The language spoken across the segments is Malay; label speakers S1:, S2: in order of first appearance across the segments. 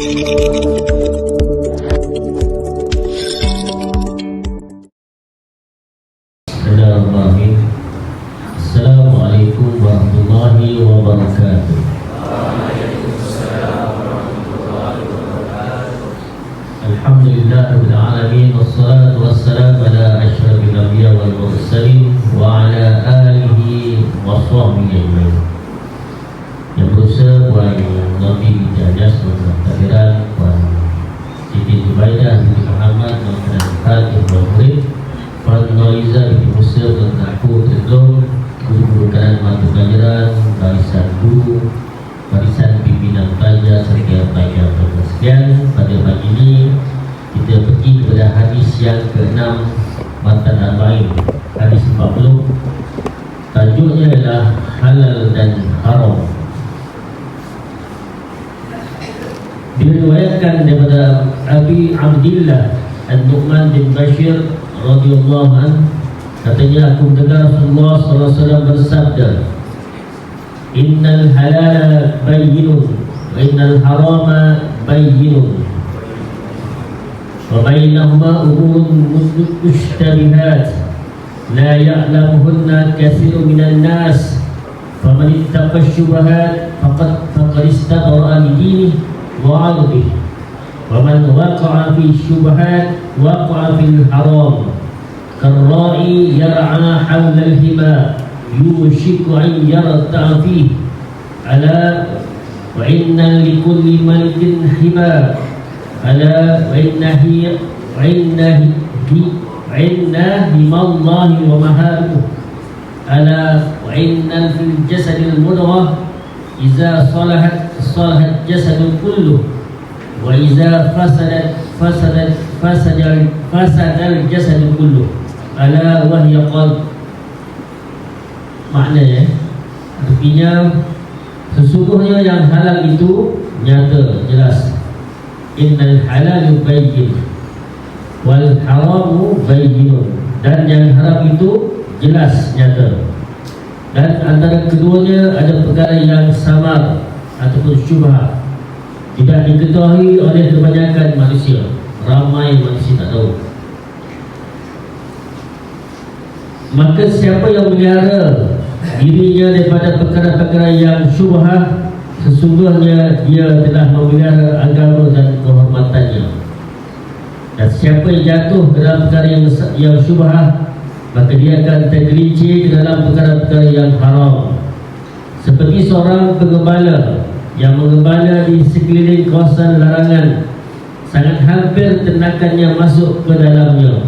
S1: Assalamualaikum warahmatullahi wabarakatuh. Alhamdulillah rabbil alamin, wassalatu wassalamu ala asyrafil anbiya wal mursalin wa ala alihi wa sahbihi ajma'in. Yang berusaha Puan Nabi Jajas Mentadbiran, Puan Siti Zubaidah binti Muhammad Muhammad Fatih Muhammad, Puan Noiza binti Musa Mengaku Tergelum, guru-guru kanan mata pelajaran, barisan guru, barisan pimpinan pelajar serta pelajar sekalian. Pada pagi ini kita pergi kepada hadis yang ke-6 Matan Arba'in, hadis 40. Tajuknya adalah halal dan haram. Diriwayatkan daripada Abi Abdillah An-Nu'man bin Bashir radhiyallahu anhu, katanya aku mendengar Rasulullah sallallahu alaihi wasallam bersabda, innal halala bayyinun wa innal harama bayyinun wa bainahuma umurun mushtabihat la ya'lamuhunna katsirun minan nas faman ittaqa syubhat faqad istabara li dinihi wa 'irdihi wa man waqa'a fi syubhat waqa'a fil haram karra'i yar'a hawla al-hima yushiku an yarta'a fihi ala wa inna likulli malikin hima ala wa inna himallahi wa maharimuhu ala wa inna fil jasadil mudghah idza salahat salahat jasadul kullu wa idza fasadal jasadul kullu ala wahya qalb. Maknanya, artinya sesungguhnya yang halal itu nyata, jelas. Innal halalu bayyin wal haramu bayyinun, dan yang haram itu jelas, nyata. Dan antara keduanya ada perkara yang samar ataupun syubhat, tidak diketahui oleh kebanyakan manusia. Ramai manusia tak tahu. Maka siapa yang melihara dirinya daripada perkara-perkara yang syubhat, sesungguhnya dia telah memelihara agama dan kehormatannya. Dan siapa yang jatuh ke dalam perkara yang syubhat, maka dia akan tergelincir ke dalam perkara-perkara yang haram. Seperti seorang pengembala yang mengembala di sekeliling kawasan larangan, sangat hampir ternakannya masuk ke dalamnya.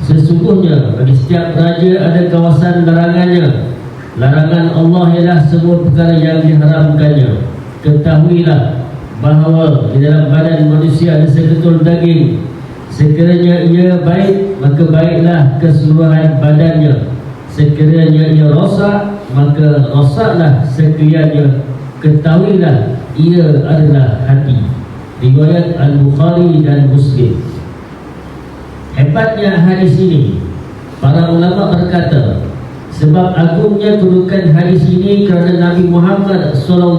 S1: Sesungguhnya bagi setiap raja ada kawasan larangannya. Larangan Allah ialah semua perkara yang diharamkannya. Ketahuilah bahawa di dalam badan manusia ada seketul daging. Sekiranya ia baik, maka baiklah keseluruhan badannya. Sekiranya ia rosak, maka rosaklah sekaliannya. Ketahuilah ia adalah hati. Riwayat Al-Bukhari dan Muslim. Hebatnya hadis ini, para ulama berkata, sebab agungnya kedudukan hadis ini kerana Nabi Muhammad SAW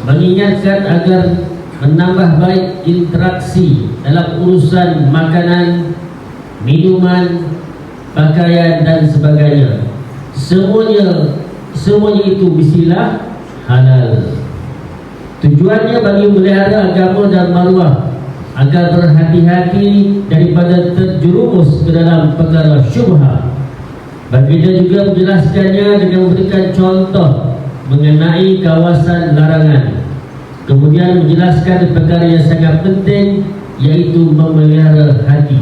S1: mengingatkan agar menambah baik interaksi dalam urusan makanan, minuman, pakaian dan sebagainya. Semuanya itu mestilah halal. Tujuannya bagi melihara agama dan maruah, agar berhati-hati daripada terjerumus ke dalam perkara syubhat. Baginda juga menjelaskannya dengan memberikan contoh mengenai kawasan larangan. Kemudian menjelaskan perkara yang sangat penting, yaitu memelihara hati.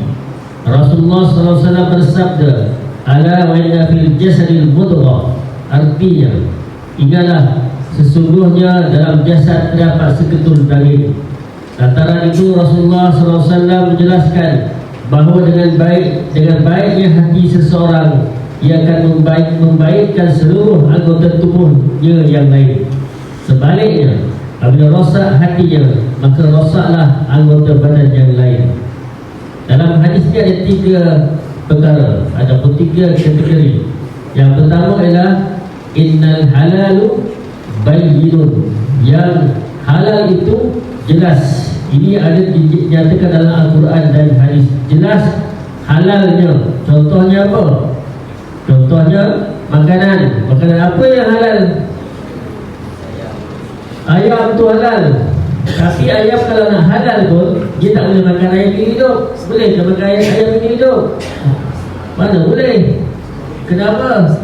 S1: Rasulullah SAW bersabda, ala wa inna fil jasadil mudghah, artinya ingatlah sesungguhnya dalam jasad terdapat seketul daging. Lantaran itu Rasulullah SAW menjelaskan bahawa dengan baiknya hati seseorang, ia akan membaikkan seluruh anggota tubuhnya yang lain. Sebaliknya, apabila rosak hatinya, maka rosaklah anggota badan yang lain. Dalam hadis ini ada 3 perkara, ada 3 kategori. Yang pertama ialah innal halalu bayyinun, yang halal itu jelas. Ini ada dinyatakan dalam Al-Quran dan hadis. Jelas halalnya. Contohnya apa? Contohnya makanan. Makanan apa yang halal? Ayam tu halal. Tapi ayam kalau nak halal pun dia tak boleh makan ayam ini hidup. Boleh ke makan ayam ini hidup? Mana boleh? Kenapa?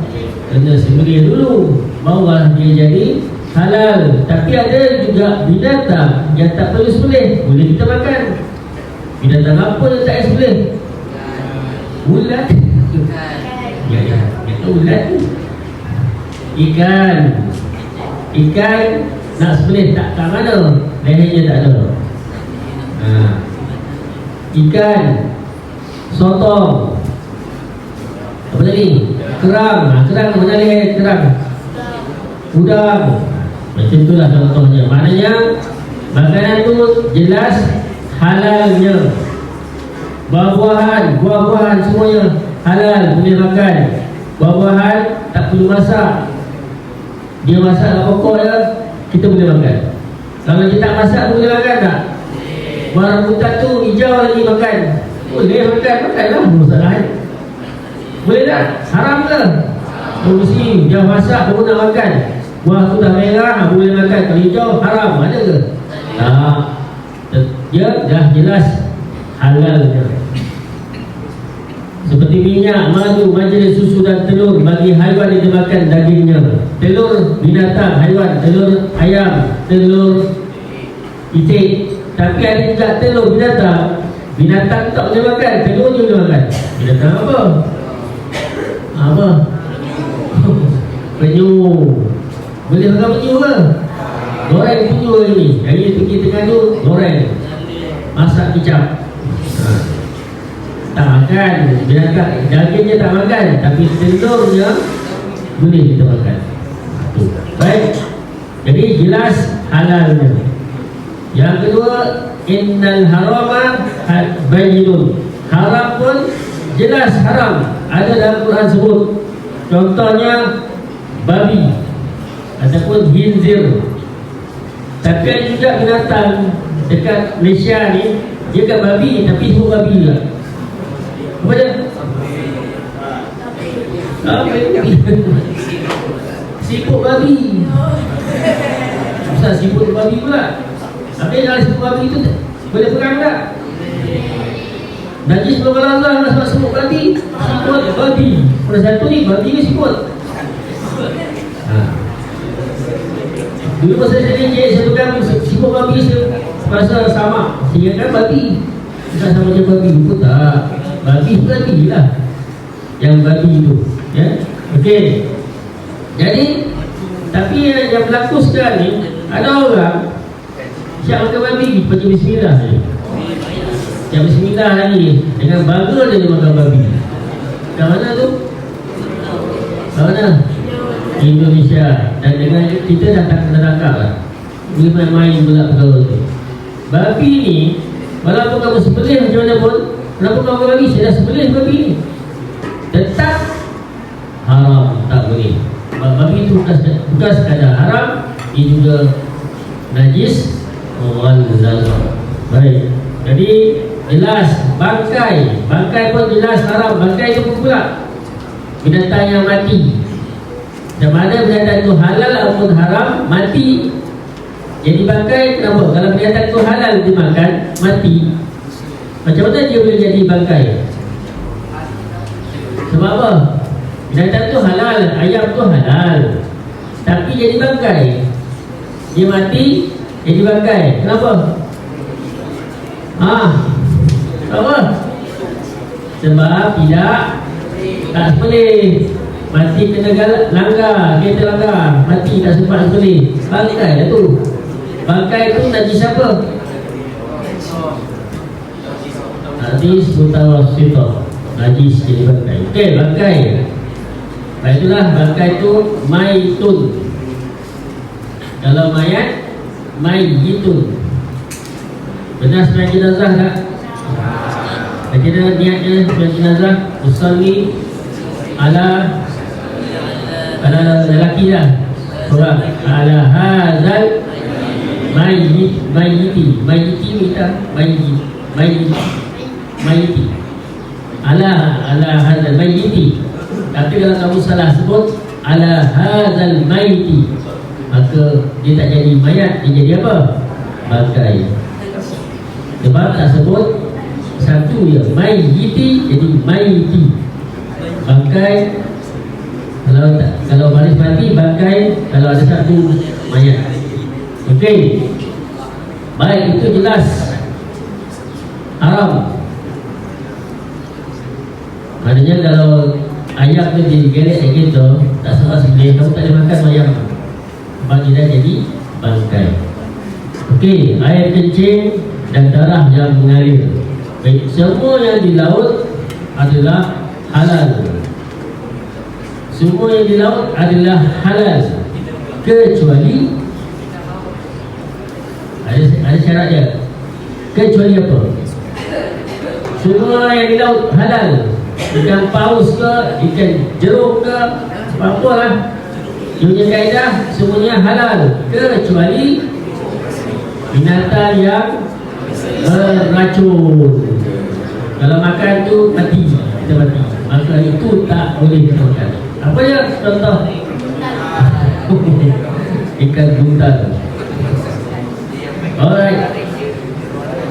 S1: Kena sembelih dulu barulah dia jadi halal. Tapi ada juga binatang yang tak perlu sembelih, boleh kita makan. Binatang apa yang tak sembelih? Ulat. Ya, itu ulat. Ikan. Ikan nak sembelih tak kat mana? Lehernya tak ada. Ikan, sotong. Apa tadi? Kerang. Kerang mana leher kerang? Udang. Macam itulah contohnya. Maknanya makanan itu jelas halalnya. Buah-buahan semuanya halal, boleh makan. Buah-buahan tak perlu masak. Dia masak lah pokoknya kita boleh makan. Kalau kita tak masak boleh makan tak? Buah rambutan tu hijau lagi makan. Boleh makan lah, masalah. Boleh tak? Haram ke? Mesti dia masak baru nak makan. Buah tu dah merah boleh makan. Kalau hijau haram, ada ke? Tak. Dia dah jelas halalnya. Seperti minyak, madu, majlis, susu dan telur bagi haiwan yang dimakan dagingnya. Telur binatang, haiwan, telur ayam, telur itik. Tapi ada juga telur binatang. Binatang tak boleh makan, telur je boleh makan. Binatang apa? Apa? Penyu. Boleh makan penyu ke? Goreng penyu ini. Hari pergi tengah tu, goreng. Masak kicap. Tak makan. Binatang, dagingnya tak makan. Tapi telurnya boleh kita makan. Baik. Jadi jelas halalnya. Yang kedua, innal harama bayyinun. Haram pun jelas haram. Ada dalam Quran sebut. Contohnya babi ataupun khinzir. Tapi ada juga binatang dekat Malaysia ni, dia kan babi tapi semua babi juga. Apa dia? Siput babi. Susah siput babi pula. Tapi kalau siput babi itu boleh pegang tak? Najis belum Allah nak sebab siput babi. Siput babi. Pada satu ni babi ni siput. Dulu masa saya kecil, saya pegang siput babi, saya rasa sama. Saya kan babi. Bukan sama macam babi. Betul tak? Babi lah. Yang babi itu. Ya? Okey. Jadi, tapi yang berlaku sekarang ni, ada orang siap makan babi, baca bismillah saja. Siap bismillah lagi. Dengan bangga dia makan babi. Kat mana tu? Kat mana? Indonesia. Dan dengan kita dah tak kena tangkap lah. Boleh main-main pula perkara tu. Babi ni, walaupun kamu sembelih macam mana pun, kenapa kamu babi? Saya dah sembelih babi ni. Tetap haram, tak boleh. Babi itu bukan sekadar haram, ia juga najis. Baik. Jadi jelas bangkai pun jelas haram. Bangkai itu pun pula binatang yang mati. Sama ada binatang itu halal ataupun haram, mati. Jadi bangkai kenapa? Kalau binatang itu halal dimakan, mati, macam mana dia boleh jadi bangkai? Sebab apa? Binatang itu halal, ayam itu halal, tapi jadi bangkai. Dia mati, jadi bangkai. Kenapa? Kenapa? Sebab tak boleh. Mati kena langgar, kereta langgar, mati tak sempat sembelih. Bangkai lah tu. Bangkai tu najis apa? Najis mutawassithah. Najis jadi bangkai. Okey, bangkai. Baik, itulah bangkai tu maitun. Kalau mayat, mayyitun. Benar sembahyang jenazah tak? Kita niatnya sembahyang jenazah, usalli ala lelaki lah, orang ala hazal Mayiti kita mayiti ala hadzal mayiti. Tapi kalau kamu salah sebut ala hadzal mayiti, maka dia tak jadi mayat, dia jadi apa? Bangkai. Sebab tak sebut satu je, mayiti jadi mayiti, bangkai. Kalau baris mati bangkai, kalau ada satu mayat. Okey. Baik, itu jelas haram. Maknanya kalau ayam tu digeret gitu, tak salah sembelih, kamu tak boleh makan ayam, sebab dia jadi bangkai. Okey, air kencing dan darah yang mengalir. Baik, semua yang di laut adalah halal. Semua yang di laut adalah halal, kecuali ada syarat dia. Kecuali apa? Semua yang di laut halal. Ikan paus ke, ikan jeruk ke, apa-apa lah, dia punya kaedah semuanya halal, kecuali binatang yang beracun. Kalau makan tu mati, kita mati, maka itu tak boleh kita makan. Apa ya contoh? Ikan buntal. Alright.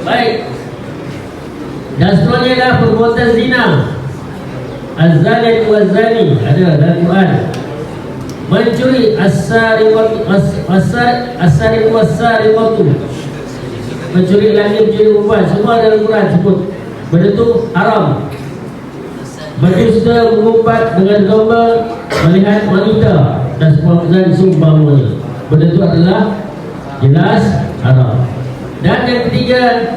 S1: Baik. Dan seterusnya adalah perbuatan zina. Az-zani waz-zani, ada dalam Quran. Mencuri, as-sariqatu was-sariqatu. Mencuri lelaki, mencuri perempuan, semua dalam Quran sebut. Benda tu haram. Berdusta, mengumpat dengan domba, melihat wanita dan seumpamanya. Benda tu adalah jelas haram. Dan yang ketiga,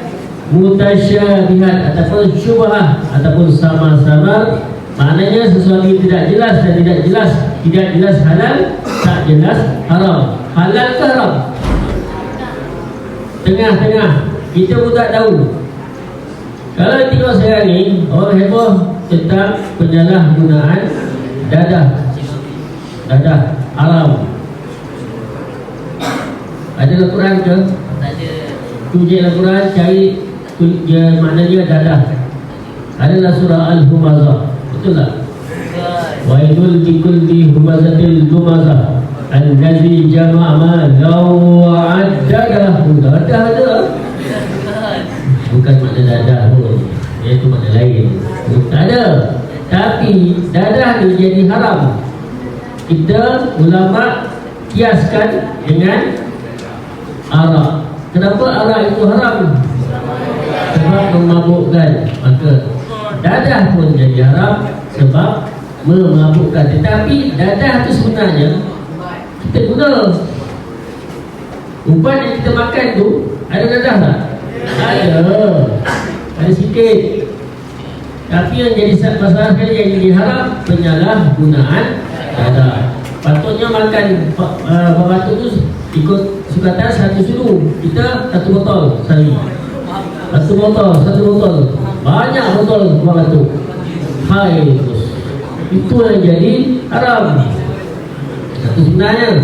S1: mutasyabihat ataupun syubhah ataupun sama-sama. Maknanya sesuatu yang tidak jelas dan tidak jelas halal, tak jelas haram. Halal ke haram? Tengah-tengah, kita pun tak tahu. Kalau tengok sekarang ni, orang heboh tentang penyalahgunaan dadah haram. Ada Al-Quran ke?
S2: Tak ada.
S1: Tujuh Al-Quran, cari maknanya dadah. Adalah surah Al-Humazah. Betul tak? Wailul likulli humazatil lumazah allazi jama'a malahu wa 'addadah. Dadah ada. Bukan makna dadah pun, iaitu makna lain. Tak ada. Tapi dadah ni jadi haram. Kita ulama kiaskan dengan arak. Kenapa arak itu haram? Sebab memabukkan. Maka dadah pun jadi haram sebab memabukkan. Tetapi dadah itu sebenarnya kita guna. Umpan yang kita makan tu ada dadah tak? Ada sikit. Tapi yang jadi masalah sekali, yang jadi haram penyalahgunaan dadah. Patutnya makan batu tu ikut sukatan satu sudu. Kita satu botol sehari. Satu botol. Banyak botol batu. Hai, itu yang jadi haram. Satu sebenarnya.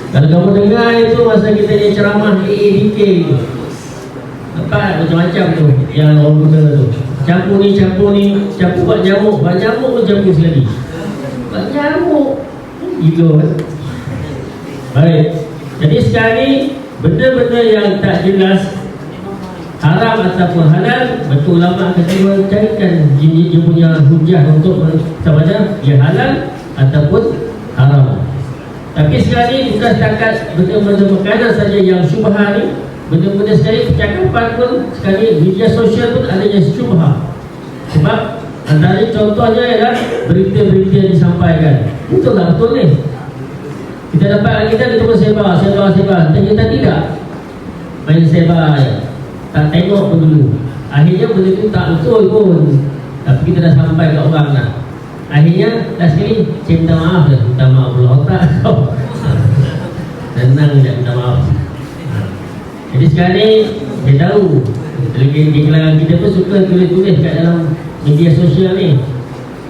S1: Kalau kamu dengar itu masa kita ni ceramah DK, apa macam-macam tu yang orang guna tu. Campur ni, campur buat nyamuk pun campur sekali. Buat nyamuk. Gila kan? Baik. Jadi sekarang ni benda-benda yang tak jelas haram ataupun halal, betul ulama akan carikan dia punya hujah untuk sama ada dia halal ataupun haram. Tapi sekarang ni bukan setakat benda-benda makanan saja yang syubhah ni, benda-benda sekali percakapan pun sekarang ni media sosial pun adanya syubhah. Sebab antara contohnya ialah berita-berita yang disampaikan. Betul tak betul ni? Kita dapat kita pun sebar. Kita tidak main sebar je. Tak tengok pun dulu. Akhirnya benda tu tak betul pun. Tapi kita dah sampai ke orang dah. Akhirnya dah sekali saya minta maaf dah. Minta maaf pula otak kau. Senang je minta maaf. Jadi sekarang ni saya tahu di kalangan kita pun suka tulis-tulis kat dalam media sosial ni.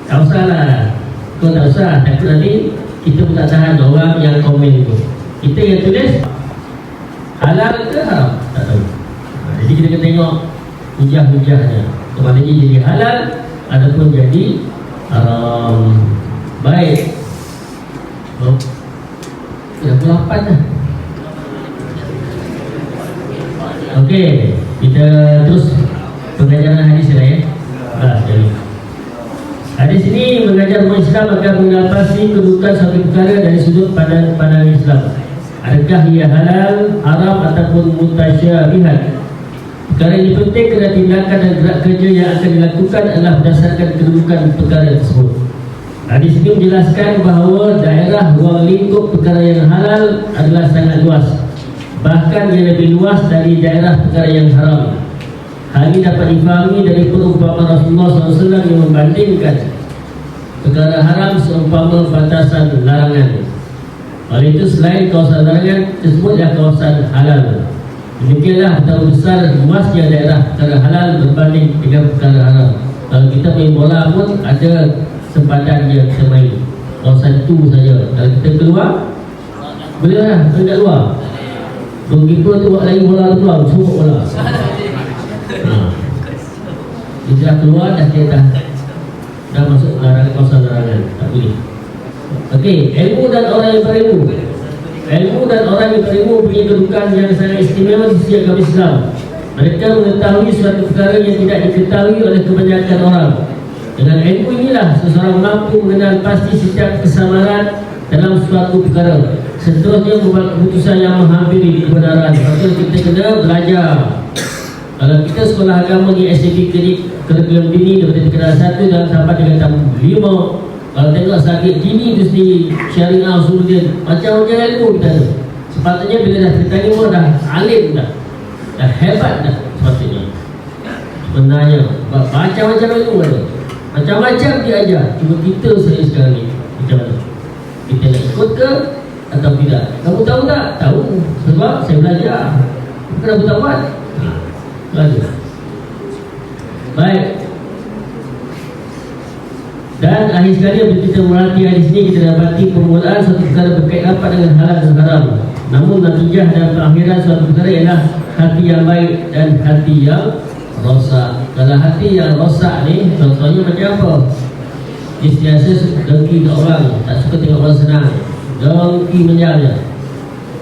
S1: Tak usah lah. Kau tak usah. Takut nanti kita pun tak tahan orang yang komen tu. Kita yang tulis halal ke haram? Tak tahu. Jadi kita kena tengok hujah-hujahnya. Kemana dia jadi halal ataupun jadi haram. Baik. Dah pukul 8 dah. Okey, kita terus pengajaran hadis lah ya. Jadi hadis ini mengajar umat Islam agar mengatasi kedudukan satu perkara dari sudut pandangan Islam. Adakah ia halal, haram ataupun mutasyabihat? Perkara ini penting kerana tindakan dan gerak kerja yang akan dilakukan adalah berdasarkan kedudukan perkara tersebut. Hadis ini menjelaskan bahawa daerah ruang lingkup perkara yang halal adalah sangat luas, bahkan ia lebih luas dari daerah perkara yang haram. Hal ini dapat difahami dari perumpamaan Rasulullah SAW yang membandingkan perkara haram seumpama batasan larangan. Oleh itu selain kawasan larangan tersebutlah kawasan halal. Demikianlah betapa besar luasnya daerah perkara halal berbanding dengan perkara haram. Kalau kita main bola pun ada sempadan yang kita main kawasan itu saja. Kalau kita keluar boleh lah, tidak keluar. Goalkeeper tu buat lagi bola keluar, suruh bola. Dia dah keluar, dah masuk larangan, kawasan larangan. Tak boleh. Okey, ilmu dan orang yang berilmu. Ilmu dan orang yang berilmu punya kedudukan yang sangat istimewa di sisi agama Islam. Mereka mengetahui suatu perkara yang tidak diketahui oleh kebanyakan orang. Dengan ilmu inilah seseorang mampu mengenal pasti setiap kesamaran dalam suatu perkara. Seterusnya membuat keputusan yang menghampiri kebenaran. Maka kita kena belajar. Kalau kita sekolah agama di SDP Kurikulum Dini daripada tingkatan 1 dan sampai tingkatan 5, kalau tengok sakit dini tu sendiri syariah usuluddin macam-macam ilmu kita tu. Sepatutnya bila dah kita ni pun dah alim dah hebat dah sepatutnya. Sebenarnya macam-macam ilmu ada, macam-macam dia ajar. Cuma kita saya sekarang ni macam mana, kita nak ikut ke atau tidak? Kamu tahu tak? Tahu, sebab saya belajar. Kenapa tak buat? Belajar. Baik. Dan akhir sekali bila kita merhati hadis ini, kita dapati permulaan suatu perkara berkait rapat dengan halal dan haram. Namun natijah dan keakhiran suatu perkara ialah hati yang baik dan hati yang rosak. Kalau hati yang rosak ni, contohnya macam apa? Dia sentiasa dengki ke orang, tak suka tengok orang senang, dengki menjaga.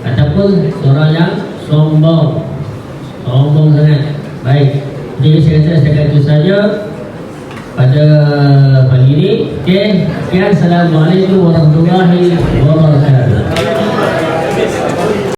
S1: Ataupun seorang yang sombong sangat. Baik, jadi saya kata itu saja pada pagi ini. Okey, sekian. Assalamualaikum warahmatullahi wabarakatuh.